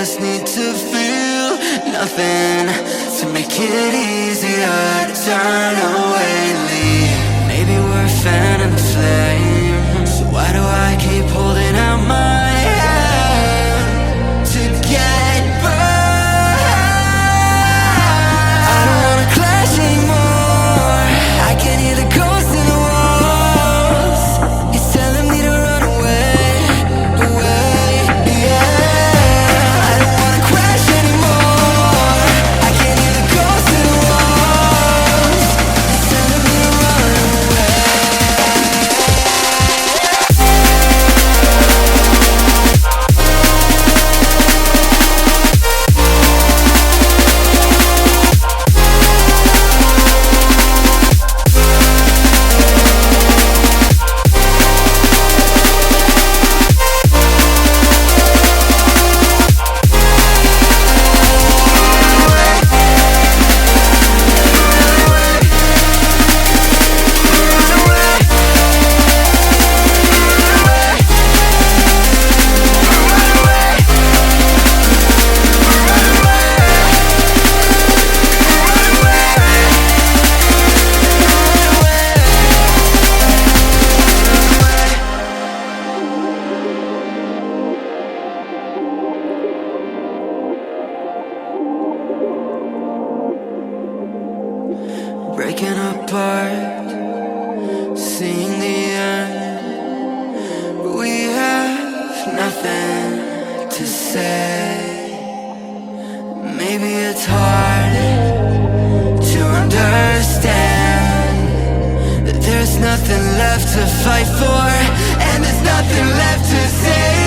just need to feel nothing to make it easier to turn away and leave. Maybe we're a fan of the flame, so why do I keep holding out my hand to get burned? I don't wanna clash anymore. I can hear the ghosts in the walls. It's telling me to run away, away, yeah. I don't wanna crash anymore. I can hear the ghosts in the walls. It's telling me to run away. Breaking apart, seeing the end. We have nothing to say. Maybe it's hard to understand that there's nothing left to fight for, and there's nothing left to say.